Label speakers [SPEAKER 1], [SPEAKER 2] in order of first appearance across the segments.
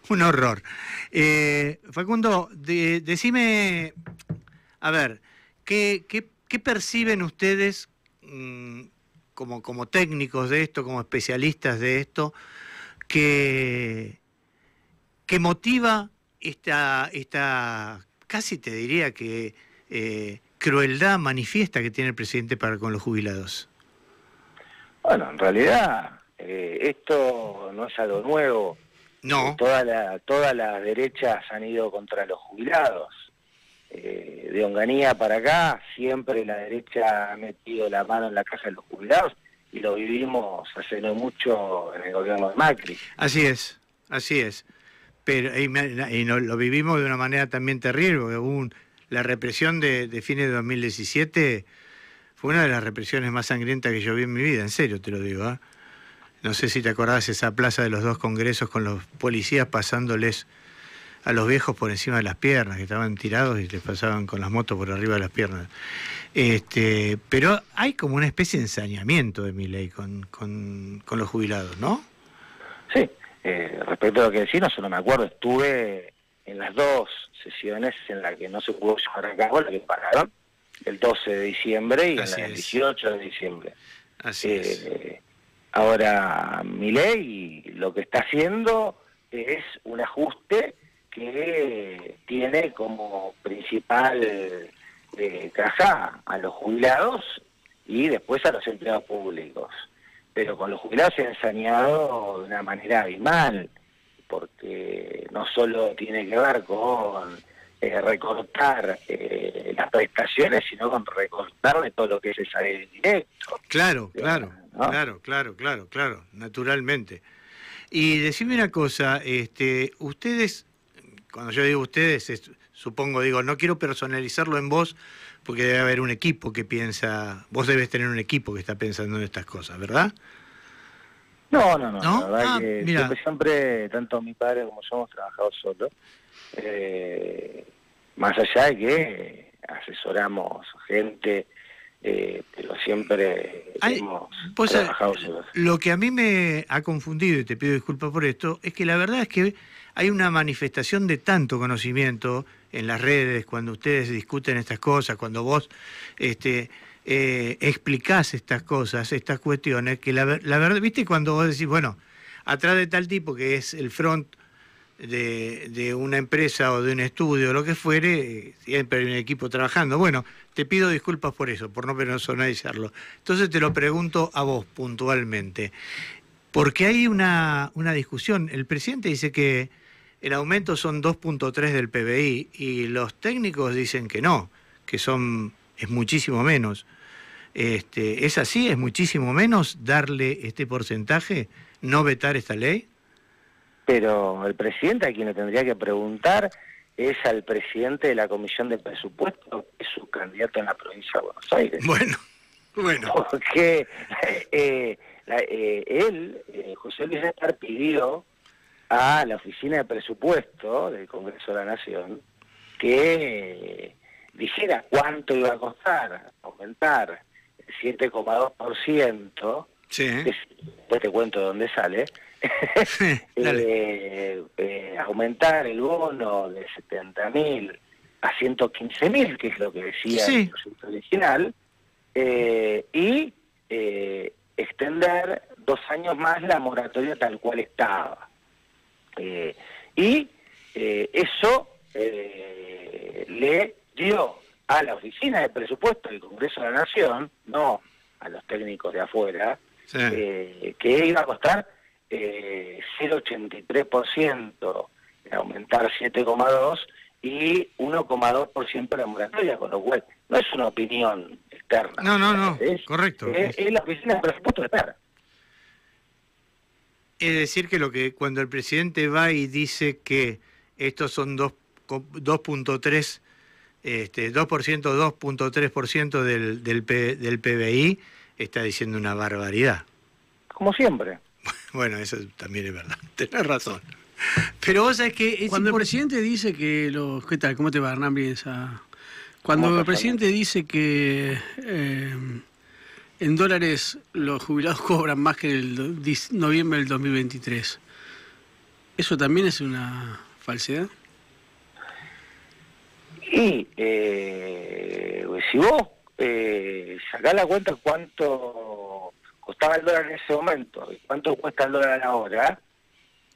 [SPEAKER 1] Un horror. Facundo, decime, a ver, ¿qué perciben ustedes como técnicos de esto, como especialistas de esto, que motiva esta casi te diría que crueldad manifiesta que tiene el presidente para con los jubilados?
[SPEAKER 2] Bueno, en realidad esto no es algo nuevo.
[SPEAKER 1] No.
[SPEAKER 2] Todas las derechas han ido contra los jubilados. De Onganía para acá, siempre la derecha ha metido la mano en la caja de los jubilados y lo vivimos hace no mucho en el gobierno de Macri.
[SPEAKER 1] Así es. Pero lo vivimos de una manera también terrible, porque la represión de fines de 2017 fue una de las represiones más sangrientas que yo vi en mi vida, en serio te lo digo, ¿eh? No sé si te acordás esa plaza de los dos congresos con los policías pasándoles a los viejos por encima de las piernas, que estaban tirados y les pasaban con las motos por arriba de las piernas. Pero hay como una especie de ensañamiento de Milei con los jubilados, ¿no?
[SPEAKER 2] Sí, respecto a lo que decís, no solo me acuerdo, estuve en las dos sesiones en las que no se pudo llevar a cabo, la que pararon, el 12 de diciembre y en la del 18 de diciembre.
[SPEAKER 1] Así es.
[SPEAKER 2] Ahora, Milei lo que está haciendo es un ajuste que tiene como principal caja a los jubilados y después a los empleados públicos. Pero con los jubilados se ha ensañado de una manera abismal, porque no solo tiene que ver con recortar las prestaciones, sino con recortarle todo lo que es el salario indirecto.
[SPEAKER 1] Claro,
[SPEAKER 2] ¿no?
[SPEAKER 1] Claro, naturalmente. Y decime una cosa, ustedes, cuando yo digo ustedes, supongo, no quiero personalizarlo en vos, porque debe haber un equipo que piensa, vos debes tener un equipo que está pensando en estas cosas, ¿verdad?
[SPEAKER 2] No,
[SPEAKER 1] ¿No?
[SPEAKER 2] La verdad que
[SPEAKER 1] mira.
[SPEAKER 2] siempre, tanto mi padre como yo hemos trabajado solos, más allá de que asesoramos gente, pero siempre hemos trabajado solos.
[SPEAKER 1] Lo que a mí me ha confundido, y te pido disculpas por esto, es que la verdad es que hay una manifestación de tanto conocimiento en las redes, cuando ustedes discuten estas cosas, cuando vos explicás estas cosas, estas cuestiones, que la verdad, ¿viste? Cuando vos decís, bueno, atrás de tal tipo que es el front de una empresa o de un estudio o lo que fuere, siempre hay un equipo trabajando. Bueno, te pido disculpas por eso, por no personalizarlo. Entonces te lo pregunto a vos puntualmente, porque hay una discusión. El presidente dice que el aumento son 2.3 del PBI y los técnicos dicen que no, que es muchísimo menos. ¿Es así? ¿Es muchísimo menos darle este porcentaje, no vetar esta ley?
[SPEAKER 2] Pero el presidente, a quien le tendría que preguntar es al presidente de la Comisión de Presupuestos, que es su candidato en la provincia de Buenos Aires.
[SPEAKER 1] Bueno.
[SPEAKER 2] Porque José Luis Estar, pidió a la Oficina de Presupuesto del Congreso de la Nación que dijera cuánto iba a costar aumentar el 7,2%,
[SPEAKER 1] sí.
[SPEAKER 2] Después te cuento de dónde sale, aumentar el bono de 70.000 a 115.000, que es lo que decía el proyecto original, y extender 2 años más la moratoria tal cual estaba. Eso le dio a la Oficina de Presupuesto del Congreso de la Nación, no a los técnicos de afuera, que iba a costar 0,83%, aumentar 7,2% y 1,2% la moratoria, con lo cual no es una opinión externa.
[SPEAKER 1] No, correcto.
[SPEAKER 2] Es la Oficina de Presupuesto externa.
[SPEAKER 1] Es decir, que cuando el presidente va y dice que estos son 2.3%, 2.3% del PBI, está diciendo una barbaridad.
[SPEAKER 2] Como siempre.
[SPEAKER 1] Bueno, eso también es verdad, tenés razón. Pero vos sabés que...
[SPEAKER 3] Cuando el presidente dice que ¿qué tal? ¿Cómo te va, Hernán? Cuando el presidente dice que en dólares los jubilados cobran más que el noviembre del 2023, ¿Eso también es una falsedad?
[SPEAKER 2] Y si vos sacás la cuenta cuánto costaba el dólar en ese momento y cuánto cuesta el dólar ahora,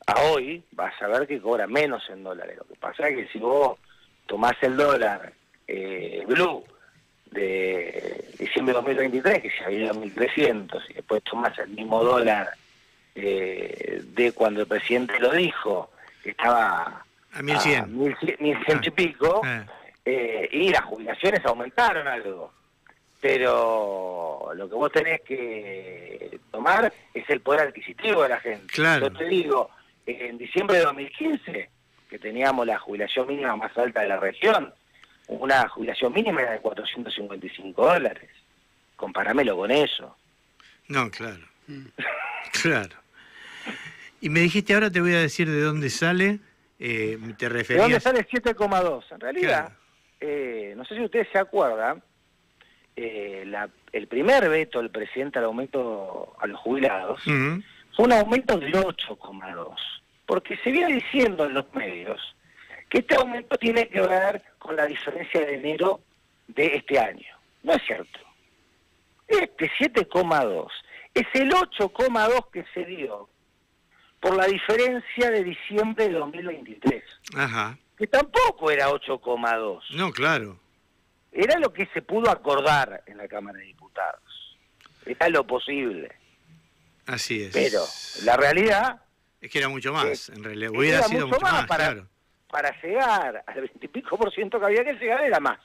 [SPEAKER 2] a hoy vas a ver que cobra menos en dólares. Lo que pasa es que si vos tomás el dólar blue de diciembre de 2023, que se había ido a 1.300, y después tomás el mismo dólar de cuando el presidente lo dijo, que estaba
[SPEAKER 1] a 1.100.
[SPEAKER 2] a 1.100 y pico, y las jubilaciones aumentaron algo. Pero lo que vos tenés que tomar es el poder adquisitivo de la gente.
[SPEAKER 1] Claro.
[SPEAKER 2] Yo te digo, en diciembre de 2015, que teníamos la jubilación mínima más alta de la región, una jubilación mínima era de $455. Comparámelo con eso.
[SPEAKER 1] No, claro. Claro. Y me dijiste, ahora te voy a decir de dónde sale, te referías...
[SPEAKER 2] ¿De dónde sale 7,2? En realidad,
[SPEAKER 1] Claro.
[SPEAKER 2] no sé si ustedes se acuerdan, el primer veto del presidente al aumento a los jubilados fue un aumento del 8,2, porque se viene diciendo en los medios que este aumento tiene que ver con la diferencia de enero de este año. No es cierto. Este 7,2 es el 8,2 que se dio por la diferencia de diciembre de 2023.
[SPEAKER 1] Ajá.
[SPEAKER 2] Que tampoco era 8,2.
[SPEAKER 1] No, claro.
[SPEAKER 2] Era lo que se pudo acordar en la Cámara de Diputados. Era lo posible.
[SPEAKER 1] Así es.
[SPEAKER 2] Pero la realidad...
[SPEAKER 1] Es que era mucho más, en realidad.
[SPEAKER 2] era
[SPEAKER 1] Hubiera sido mucho más,
[SPEAKER 2] para llegar al 20% que había que llegar era más.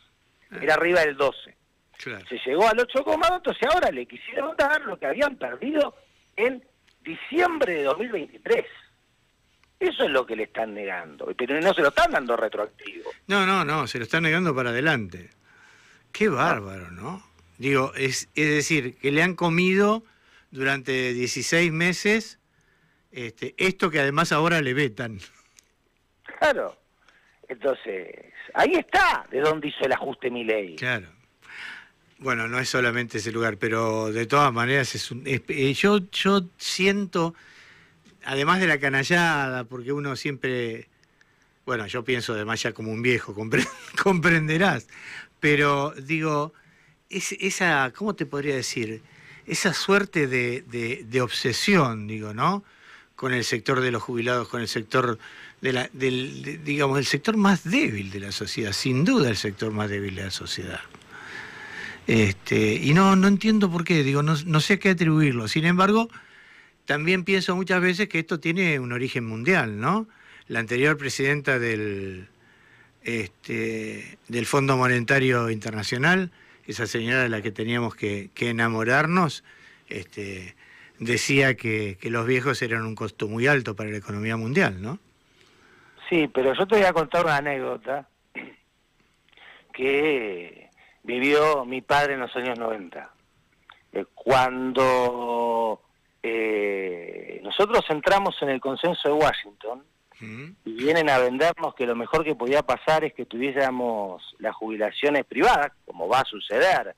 [SPEAKER 2] Era arriba del 12.
[SPEAKER 1] Claro.
[SPEAKER 2] Se llegó al 8,2, entonces ahora le quisieron dar lo que habían perdido en diciembre de 2023. Eso es lo que le están negando, pero no se lo están dando retroactivo.
[SPEAKER 1] No, se lo están negando para adelante. Qué bárbaro, ¿no? Digo, es decir, que le han comido durante 16 meses esto que además ahora le vetan.
[SPEAKER 2] Claro. Entonces, ahí está de dónde hizo el ajuste Milei.
[SPEAKER 1] Claro. Bueno, no es solamente ese lugar, pero de todas maneras yo siento, además de la canallada, porque uno siempre, bueno, yo pienso además ya como un viejo, comprenderás, pero digo, esa, ¿cómo te podría decir? Esa suerte de obsesión, digo, ¿no? Con el sector de los jubilados, con el sector digamos, el sector más débil de la sociedad, sin duda el sector más débil de la sociedad. Y no entiendo por qué, digo, no sé a qué atribuirlo. Sin embargo, también pienso muchas veces que esto tiene un origen mundial, ¿no? La anterior presidenta del Fondo Monetario Internacional, esa señora de la que teníamos que enamorarnos, decía que los viejos eran un costo muy alto para la economía mundial, ¿no?
[SPEAKER 2] Sí, pero yo te voy a contar una anécdota que vivió mi padre en los años 90. Cuando nosotros entramos en el consenso de Washington y vienen a vendernos que lo mejor que podía pasar es que tuviéramos las jubilaciones privadas, como va a suceder.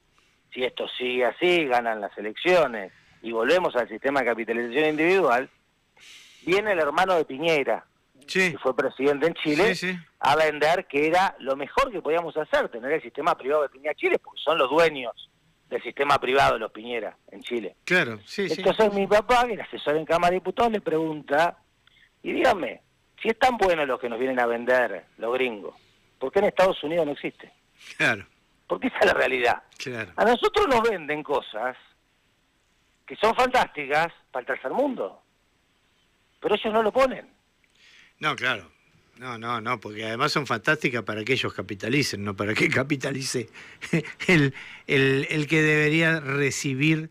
[SPEAKER 2] Si esto sigue así, ganan las elecciones y volvemos al sistema de capitalización individual, viene el hermano de Piñera,
[SPEAKER 1] Sí.
[SPEAKER 2] que fue presidente en Chile,
[SPEAKER 1] Sí.
[SPEAKER 2] a vender que era lo mejor que podíamos hacer, tener el sistema privado de Piñera Chile, porque son los dueños del sistema privado de los Piñera en Chile.
[SPEAKER 1] Claro, sí.
[SPEAKER 2] Entonces mi papá, que era asesor en Cámara de Diputados, le pregunta, y dígame, si es tan bueno lo que nos vienen a vender los gringos, ¿por qué en Estados Unidos no existe?
[SPEAKER 1] Claro.
[SPEAKER 2] Porque esa es la realidad.
[SPEAKER 1] Claro.
[SPEAKER 2] A nosotros nos venden cosas que son fantásticas para el tercer mundo, pero ellos no lo ponen.
[SPEAKER 1] No, claro. No, porque además son fantásticas para que ellos capitalicen, no para que capitalice el que debería recibir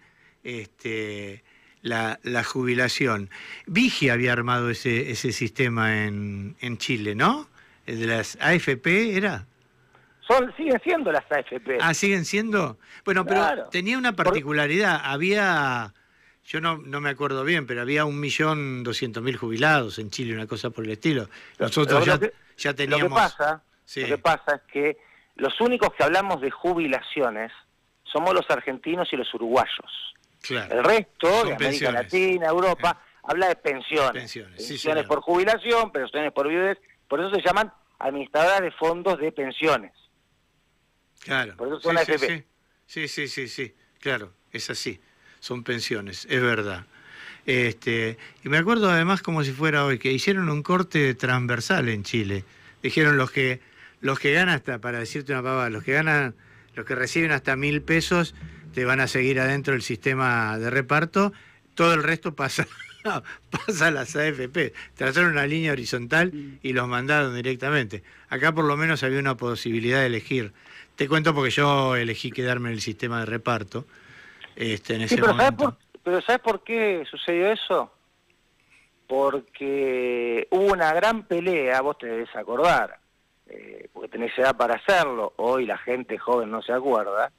[SPEAKER 1] la jubilación. Vigi había armado ese sistema en Chile, ¿no? El de las AFP, ¿era?
[SPEAKER 2] Siguen siendo las AFP.
[SPEAKER 1] Ah, ¿siguen siendo? Bueno,
[SPEAKER 2] Claro.
[SPEAKER 1] pero tenía una particularidad. Había, yo no me acuerdo bien, pero había 1.200.000 jubilados en Chile, una cosa por el estilo. Nosotros ya teníamos...
[SPEAKER 2] Lo que pasa es que los únicos que hablamos de jubilaciones somos los argentinos y los uruguayos.
[SPEAKER 1] Claro.
[SPEAKER 2] El resto,
[SPEAKER 1] Son
[SPEAKER 2] de América
[SPEAKER 1] pensiones.
[SPEAKER 2] Latina, Europa, habla de pensiones.
[SPEAKER 1] Pensiones
[SPEAKER 2] Pensiones por jubilación, pensiones por viudez, por eso se llaman administradoras de fondos de pensiones.
[SPEAKER 1] Claro.
[SPEAKER 2] Por eso son AFP.
[SPEAKER 1] Sí, claro, es así. Son pensiones, es verdad. Y me acuerdo además como si fuera hoy, que hicieron un corte transversal en Chile. Dijeron los que ganan hasta, para decirte una pavada, los que reciben hasta 1.000 pesos te van a seguir adentro del sistema de reparto, todo el resto pasa a las AFP. Trazaron una línea horizontal y los mandaron directamente. Acá por lo menos había una posibilidad de elegir. Te cuento porque yo elegí quedarme en el sistema de reparto en ese momento.
[SPEAKER 2] Pero ¿sabes por qué sucedió eso? Porque hubo una gran pelea, vos te debes acordar, porque tenés edad para hacerlo, hoy la gente joven no se acuerda,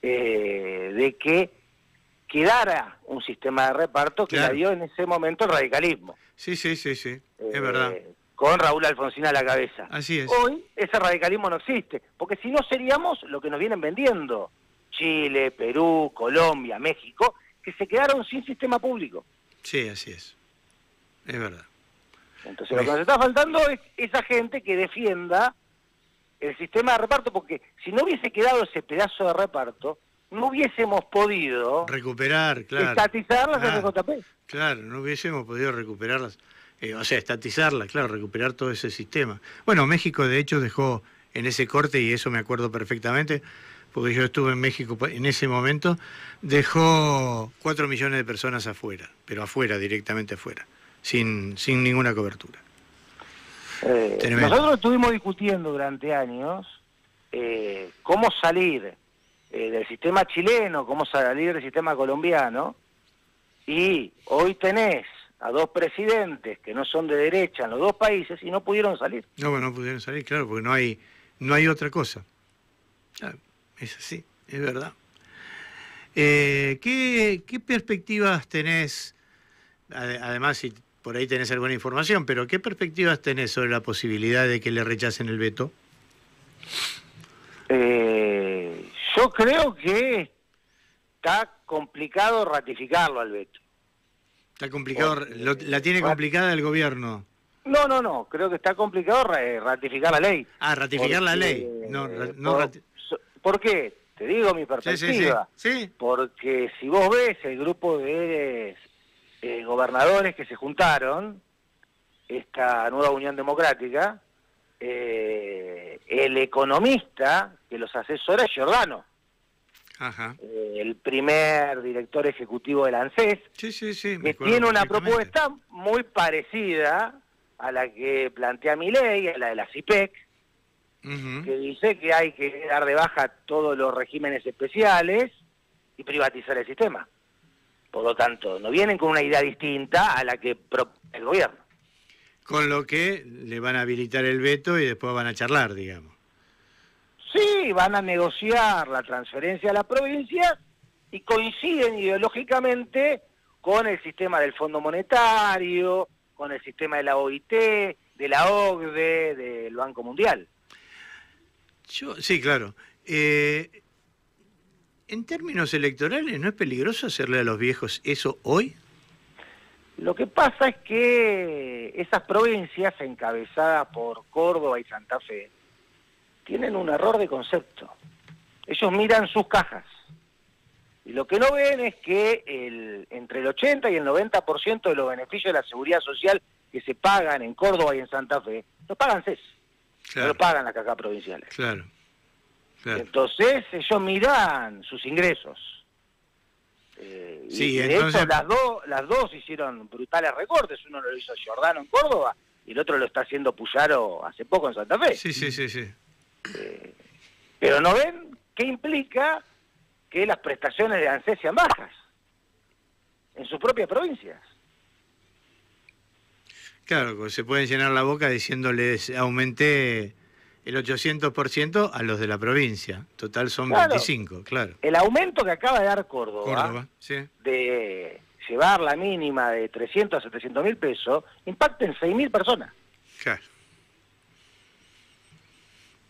[SPEAKER 2] de que quedara un sistema de reparto que la dio en ese momento el radicalismo.
[SPEAKER 1] Sí, es verdad.
[SPEAKER 2] Con Raúl Alfonsín a la cabeza.
[SPEAKER 1] Así es.
[SPEAKER 2] Hoy ese radicalismo no existe, porque si no seríamos lo que nos vienen vendiendo Chile, Perú, Colombia, México, que se quedaron sin sistema público.
[SPEAKER 1] Sí, así es verdad.
[SPEAKER 2] Entonces lo que nos está faltando es esa gente que defienda el sistema de reparto, porque si no hubiese quedado ese pedazo de reparto, no hubiésemos podido
[SPEAKER 1] recuperar, claro,
[SPEAKER 2] estatizar las FJP.
[SPEAKER 1] Claro, no hubiésemos podido recuperarlas, estatizarlas, claro, recuperar todo ese sistema. Bueno, México de hecho dejó en ese corte, y eso me acuerdo perfectamente, porque yo estuve en México en ese momento, dejó 4 millones de personas afuera, pero afuera, directamente afuera, sin ninguna cobertura.
[SPEAKER 2] Nosotros estuvimos discutiendo durante años cómo salir del sistema chileno, cómo salir del sistema colombiano, y hoy tenés a 2 presidentes que no son de derecha en los 2 países y no pudieron salir.
[SPEAKER 1] No pudieron salir, claro, porque no hay otra cosa. Claro, es así, es verdad. ¿Qué perspectivas tenés, además si por ahí tenés alguna información, pero qué perspectivas tenés sobre la posibilidad de que le rechacen el veto?
[SPEAKER 2] Yo creo que está complicado ratificarlo al veto.
[SPEAKER 1] ¿Está complicado? ¿La tiene complicada el gobierno?
[SPEAKER 2] No, creo que está complicado ratificar la ley.
[SPEAKER 1] Ratificar la ley.
[SPEAKER 2] ¿Por qué? Te digo mi perspectiva.
[SPEAKER 1] Sí.
[SPEAKER 2] Porque si vos ves el grupo de gobernadores que se juntaron, esta nueva Unión Democrática, el economista que los asesora es Giordano.
[SPEAKER 1] Ajá.
[SPEAKER 2] El primer director ejecutivo del ANSES, que tiene una propuesta muy parecida a la que plantea Milei, a la de la CIPEC, que dice que hay que dar de baja todos los regímenes especiales y privatizar el sistema. Por lo tanto, no vienen con una idea distinta a la que propone el gobierno.
[SPEAKER 1] Con lo que le van a habilitar el veto y después van a charlar, digamos.
[SPEAKER 2] Sí, van a negociar la transferencia a la provincia y coinciden ideológicamente con el sistema del Fondo Monetario, con el sistema de la OIT, de la OCDE, del Banco Mundial.
[SPEAKER 1] Sí, claro. En términos electorales, ¿no es peligroso hacerle a los viejos eso hoy?
[SPEAKER 2] Lo que pasa es que esas provincias encabezadas por Córdoba y Santa Fe tienen un error de concepto. Ellos miran sus cajas y lo que no ven es que entre el 80 y el 90% de los beneficios de la seguridad social que se pagan en Córdoba y en Santa Fe, los pagan CES, no lo pagan las cajas provinciales.
[SPEAKER 1] Claro.
[SPEAKER 2] Entonces ellos miran sus ingresos.
[SPEAKER 1] Sí,
[SPEAKER 2] y de
[SPEAKER 1] entonces...
[SPEAKER 2] hecho las dos hicieron brutales recortes. Uno lo hizo Giordano en Córdoba y el otro lo está haciendo Puyaro hace poco en Santa Fe.
[SPEAKER 1] Sí.
[SPEAKER 2] Pero no ven qué implica que las prestaciones de ANSES sean bajas en sus propias provincias.
[SPEAKER 1] Claro, se pueden llenar la boca diciéndoles aumenté el 800% a los de la provincia. Total son 25, claro.
[SPEAKER 2] El aumento que acaba de dar Córdoba
[SPEAKER 1] sí,
[SPEAKER 2] de llevar la mínima de 300 a 700 mil pesos, impacta en 6.000 personas.
[SPEAKER 1] Claro.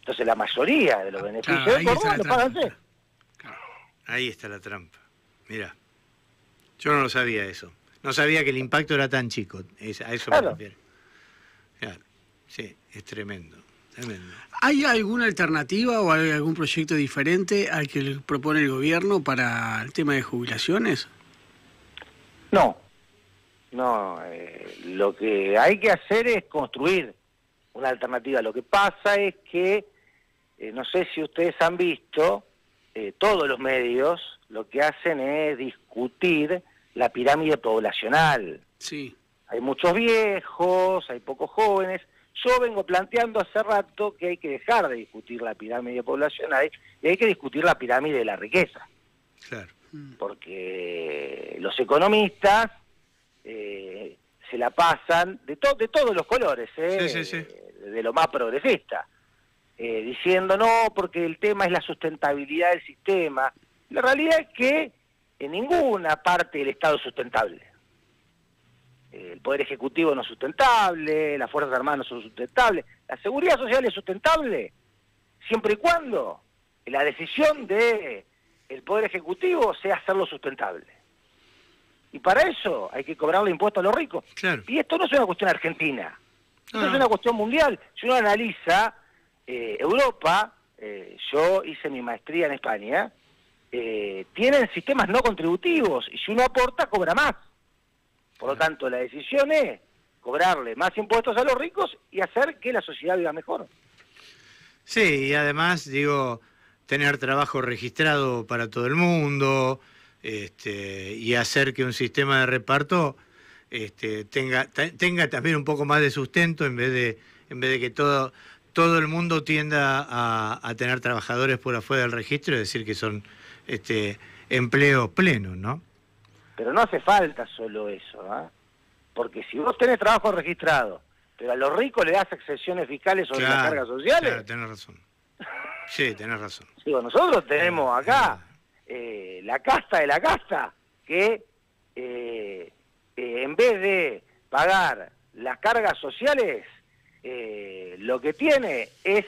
[SPEAKER 2] Entonces la mayoría de los beneficios de Córdoba los pagan CES.
[SPEAKER 1] Claro. Ahí está la trampa. Mirá, yo no lo sabía eso. No sabía que el impacto era tan chico, a eso me refiero. Claro, sí, es tremendo, tremendo.
[SPEAKER 3] ¿Hay alguna alternativa o hay algún proyecto diferente al que le propone el gobierno para el tema de jubilaciones?
[SPEAKER 2] No, lo que hay que hacer es construir una alternativa. Lo que pasa es que, no sé si ustedes han visto, todos los medios lo que hacen es discutir la pirámide poblacional.
[SPEAKER 3] Sí.
[SPEAKER 2] Hay muchos viejos, hay pocos jóvenes. Yo vengo planteando hace rato que hay que dejar de discutir la pirámide poblacional y hay que discutir la pirámide de la riqueza.
[SPEAKER 1] Claro.
[SPEAKER 2] Porque los economistas se la pasan de todos los colores,
[SPEAKER 1] Sí.
[SPEAKER 2] de lo más progresista, diciendo no, porque el tema es la sustentabilidad del sistema. La realidad es que en ninguna parte del Estado es sustentable. El Poder Ejecutivo no es sustentable, las Fuerzas Armadas no son sustentables, la Seguridad Social es sustentable, siempre y cuando la decisión del Poder Ejecutivo sea hacerlo sustentable. Y para eso hay que cobrarle impuestos a los ricos.
[SPEAKER 1] Claro.
[SPEAKER 2] Y esto no es una cuestión argentina, esto es una cuestión mundial. Si uno analiza Europa, yo hice mi maestría en España, tienen sistemas no contributivos y si uno aporta, cobra más. Por lo tanto, la decisión es cobrarle más impuestos a los ricos y hacer que la sociedad viva mejor.
[SPEAKER 1] Sí, y además, digo, tener trabajo registrado para todo el mundo, y hacer que un sistema de reparto tenga también un poco más de sustento en vez de que todo el mundo tienda a tener trabajadores por afuera del registro, es decir, que son empleos plenos, ¿no?
[SPEAKER 2] Pero no hace falta solo eso, ¿eh? Porque si vos tenés trabajo registrado, pero a los ricos le das exenciones fiscales sobre las cargas sociales...
[SPEAKER 1] Claro, tenés razón. Sí, tenés razón.
[SPEAKER 2] Digo, nosotros tenemos acá la casta de la casta, que en vez de pagar las cargas sociales, lo que tiene es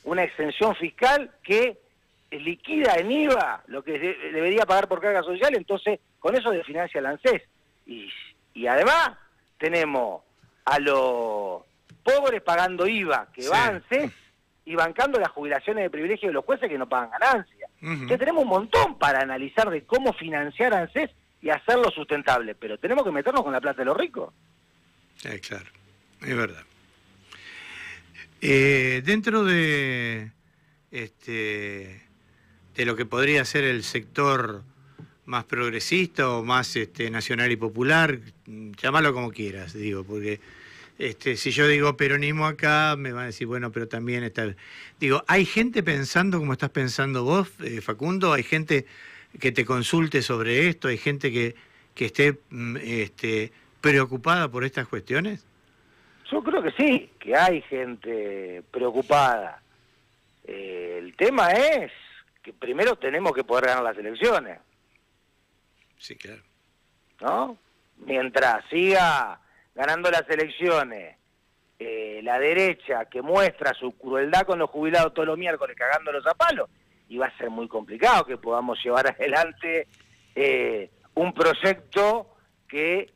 [SPEAKER 2] una exención fiscal que liquida en IVA lo que debería pagar por carga social, entonces con eso desfinancia el ANSES. Y además tenemos a los pobres pagando IVA, que va a ANSES, y bancando las jubilaciones de privilegio de los jueces que no pagan ganancias. Entonces tenemos un montón para analizar de cómo financiar ANSES y hacerlo sustentable, pero tenemos que meternos con la plata de los ricos.
[SPEAKER 1] Claro, es verdad. Dentro de lo que podría ser el sector más progresista o más nacional y popular, llámalo como quieras, digo, porque si yo digo peronismo acá, me van a decir, bueno, pero también está... Digo, ¿hay gente pensando como estás pensando vos, Facundo? ¿Hay gente que te consulte sobre esto? ¿Hay gente que esté preocupada por estas cuestiones?
[SPEAKER 2] Yo creo que sí, que hay gente preocupada. El tema es que primero tenemos que poder ganar las elecciones.
[SPEAKER 1] Sí, claro.
[SPEAKER 2] ¿No? Mientras siga ganando las elecciones la derecha, que muestra su crueldad con los jubilados todos los miércoles cagándolos a palos, y va a ser muy complicado que podamos llevar adelante un proyecto que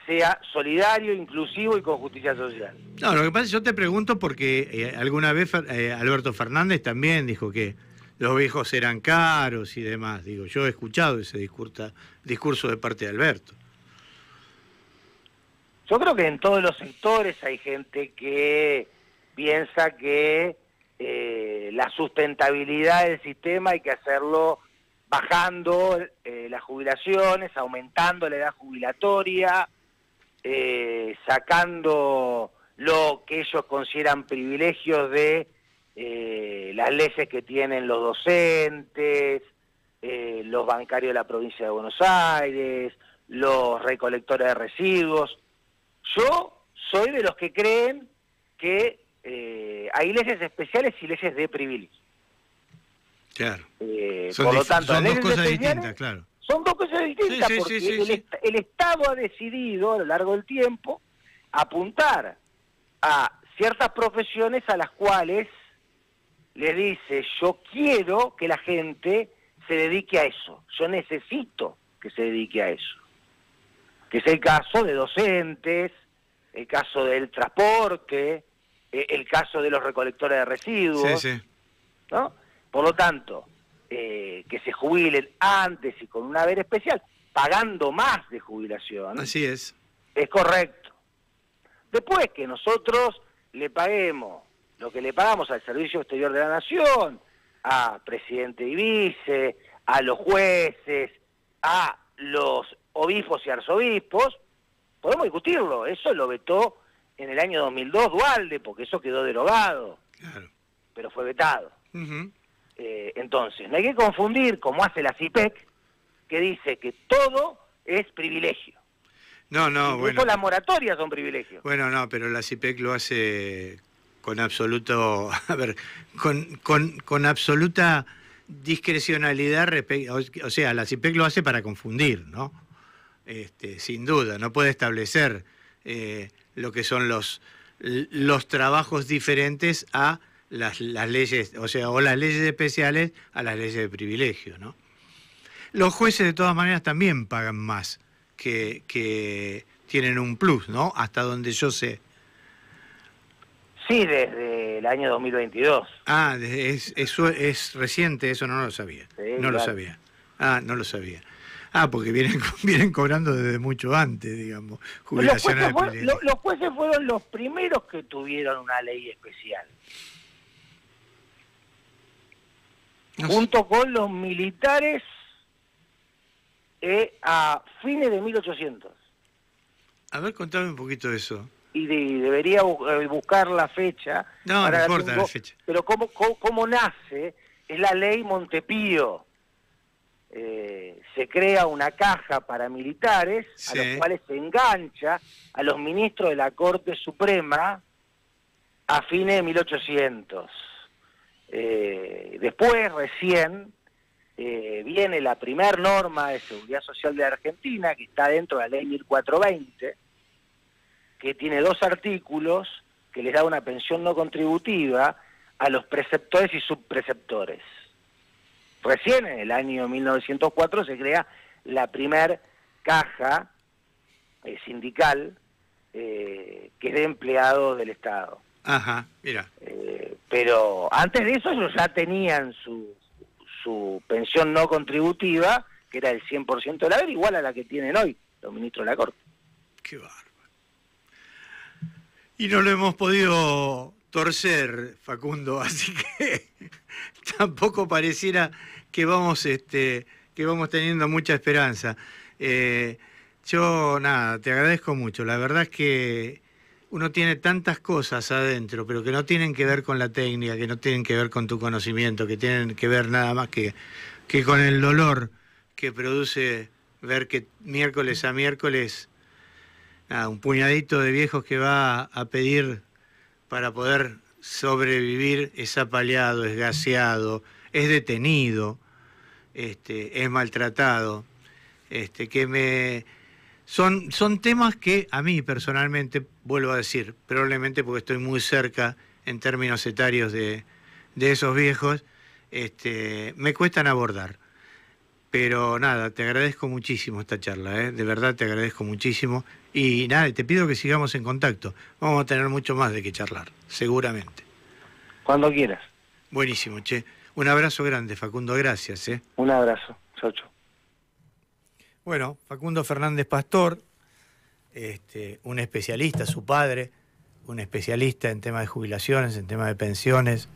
[SPEAKER 2] sea solidario, inclusivo y con justicia social.
[SPEAKER 1] No, lo que pasa es que yo te pregunto porque alguna vez Alberto Fernández también dijo que los viejos eran caros y demás. Digo, yo he escuchado ese discurso de parte de Alberto.
[SPEAKER 2] Yo creo que en todos los sectores hay gente que piensa que la sustentabilidad del sistema hay que hacerlo bajando las jubilaciones, aumentando la edad jubilatoria, sacando lo que ellos consideran privilegios de las leyes que tienen los docentes, los bancarios de la provincia de Buenos Aires, los recolectores de residuos. Yo soy de los que creen que hay leyes especiales y leyes de privilegio.
[SPEAKER 1] Claro.
[SPEAKER 2] Por lo tanto,
[SPEAKER 1] son dos cosas distintas, claro.
[SPEAKER 2] Son dos cosas distintas,
[SPEAKER 1] sí,
[SPEAKER 2] porque
[SPEAKER 1] sí.
[SPEAKER 2] El Estado ha decidido a lo largo del tiempo apuntar a ciertas profesiones a las cuales le dice, yo quiero que la gente se dedique a eso, yo necesito que se dedique a eso. que es el caso de docentes, el caso del transporte, el caso de los recolectores de residuos,
[SPEAKER 1] Sí, sí.
[SPEAKER 2] ¿no? Por lo tanto, que se jubilen antes y con un haber especial, pagando más de jubilación,
[SPEAKER 1] Así es
[SPEAKER 2] correcto. Después que nosotros le paguemos lo que le pagamos al Servicio Exterior de la Nación, a presidente y vice, a los jueces, a los obispos y arzobispos, podemos discutirlo. Eso lo vetó en el año 2002 Duhalde, porque eso quedó derogado,
[SPEAKER 1] claro.
[SPEAKER 2] pero fue vetado.
[SPEAKER 1] Ujú.
[SPEAKER 2] Entonces, no hay que confundir, como hace la CIPEC, que dice que todo es privilegio.
[SPEAKER 1] No,
[SPEAKER 2] Incluso
[SPEAKER 1] bueno.
[SPEAKER 2] las moratorias son privilegios.
[SPEAKER 1] Bueno, no, pero la CIPEC lo hace con absoluto, a ver, con absoluta discrecionalidad, o sea, la CIPEC lo hace para confundir, ¿no? Sin duda, no puede establecer lo que son los trabajos diferentes a las leyes, o sea, o las leyes especiales a las leyes de privilegio, ¿no? Los jueces de todas maneras también pagan más, que tienen un plus, ¿no? Hasta donde yo sé.
[SPEAKER 2] Sí, desde el año 2022.
[SPEAKER 1] Ah, eso es reciente, eso no lo sabía.
[SPEAKER 2] Sí,
[SPEAKER 1] no
[SPEAKER 2] claro.
[SPEAKER 1] lo sabía. Ah, no lo sabía. Ah, porque vienen cobrando desde mucho antes, digamos, jubilaciones de privilegio.
[SPEAKER 2] Los jueces fueron los primeros que tuvieron una ley especial.
[SPEAKER 1] No sé.
[SPEAKER 2] Junto con los militares a fines de 1800.
[SPEAKER 1] A ver, contame un poquito de eso.
[SPEAKER 2] Y debería buscar la fecha.
[SPEAKER 1] No,
[SPEAKER 2] Ahora
[SPEAKER 1] no importa la fecha.
[SPEAKER 2] Pero cómo nace, es la ley Montepío. Se crea una caja para militares,
[SPEAKER 1] Sí.
[SPEAKER 2] a los cuales se engancha a los ministros de la Corte Suprema a fines de 1800. Después, recién, viene la primer norma de seguridad social de Argentina, que está dentro de la ley 1420, que tiene 2 artículos que les da una pensión no contributiva a los preceptores y subpreceptores. Recién en el año 1904 se crea la primer caja sindical que es de empleados del Estado.
[SPEAKER 1] Ajá, mira.
[SPEAKER 2] Pero antes de eso ellos ya tenían su pensión no contributiva, que era el 100% del haber, igual a la que tienen hoy los ministros de la Corte.
[SPEAKER 1] Qué bárbaro. Y no lo hemos podido torcer, Facundo, así que tampoco pareciera que vamos teniendo mucha esperanza. Yo, nada, te agradezco mucho. La verdad es que uno tiene tantas cosas adentro, pero que no tienen que ver con la técnica, que no tienen que ver con tu conocimiento, que tienen que ver nada más que con el dolor que produce ver que miércoles a miércoles un puñadito de viejos que va a pedir para poder sobrevivir es apaleado, es gaseado, es detenido, es maltratado, son temas que a mí personalmente, vuelvo a decir, probablemente porque estoy muy cerca en términos etarios de esos viejos, me cuestan abordar. Pero nada, te agradezco muchísimo esta charla, de verdad te agradezco muchísimo. Y nada, te pido que sigamos en contacto. Vamos a tener mucho más de qué charlar, seguramente.
[SPEAKER 2] Cuando quieras.
[SPEAKER 1] Buenísimo, che. Un abrazo grande, Facundo, gracias.
[SPEAKER 2] Un abrazo, Chocho.
[SPEAKER 1] Bueno, Facundo Fernández Pastor, un especialista, su padre, un especialista en temas de jubilaciones, en temas de pensiones.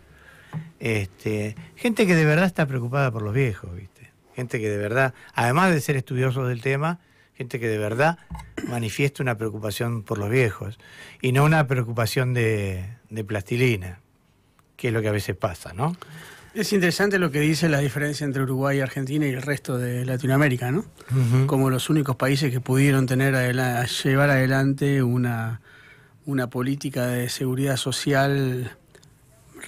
[SPEAKER 1] Gente que de verdad está preocupada por los viejos, ¿viste? Gente que de verdad, además de ser estudiosos del tema, gente que de verdad manifiesta una preocupación por los viejos y no una preocupación de plastilina, que es lo que a veces pasa, ¿no?
[SPEAKER 3] Es interesante lo que dice la diferencia entre Uruguay, Argentina y el resto de Latinoamérica, ¿no? Uh-huh. Como los únicos países que pudieron llevar adelante una política de seguridad social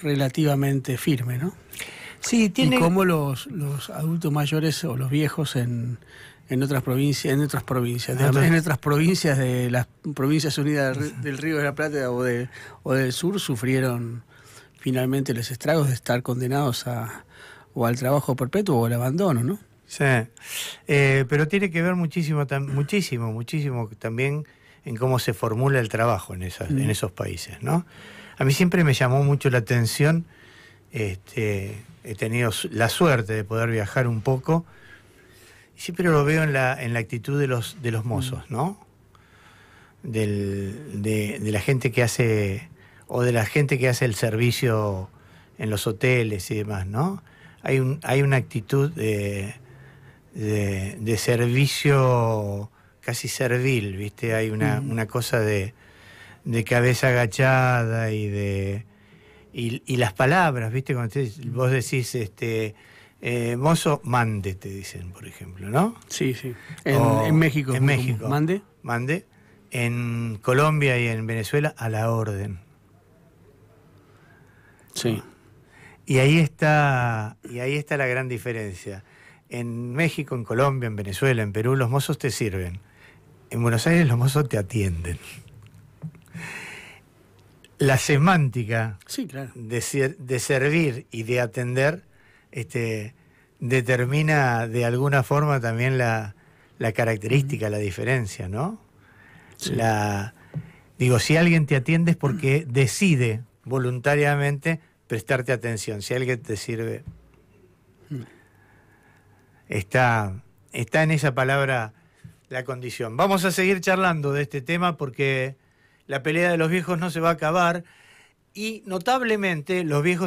[SPEAKER 3] relativamente firme, ¿no?
[SPEAKER 1] Sí, tiene...
[SPEAKER 3] Y cómo los adultos mayores o los viejos en otras provincias, en otras provincias de las Provincias Unidas del Río de la Plata o del Sur sufrieron finalmente los estragos de estar condenados o al trabajo perpetuo o al abandono, ¿no?
[SPEAKER 1] Sí. Pero tiene que ver muchísimo también en cómo se formula el trabajo en esos países, ¿no? A mí siempre me llamó mucho la atención, he tenido la suerte de poder viajar un poco, y siempre lo veo en la actitud de los mozos, ¿no? De la gente que hace, o de la gente que hace el servicio en los hoteles y demás, ¿no? Hay una actitud de servicio casi servil, ¿viste? Hay una cosa de cabeza agachada y las palabras, ¿viste? Cuando vos decís, mozo, mande, te dicen, por ejemplo, ¿no?
[SPEAKER 3] Sí, sí. En México.
[SPEAKER 1] En México.
[SPEAKER 3] Mande.
[SPEAKER 1] Mande. En Colombia y en Venezuela, a la orden.
[SPEAKER 3] Sí.
[SPEAKER 1] Y ahí está la gran diferencia. En México, en Colombia, en Venezuela, en Perú, los mozos te sirven. En Buenos Aires los mozos te atienden. La semántica,
[SPEAKER 3] sí, claro,
[SPEAKER 1] de servir y de atender determina de alguna forma también la característica, la diferencia, ¿no? Sí. Digo, si alguien te atiende es porque decide voluntariamente prestarte atención. Si alguien te sirve, está en esa palabra la condición. Vamos a seguir charlando de este tema porque la pelea de los viejos no se va a acabar y notablemente los viejos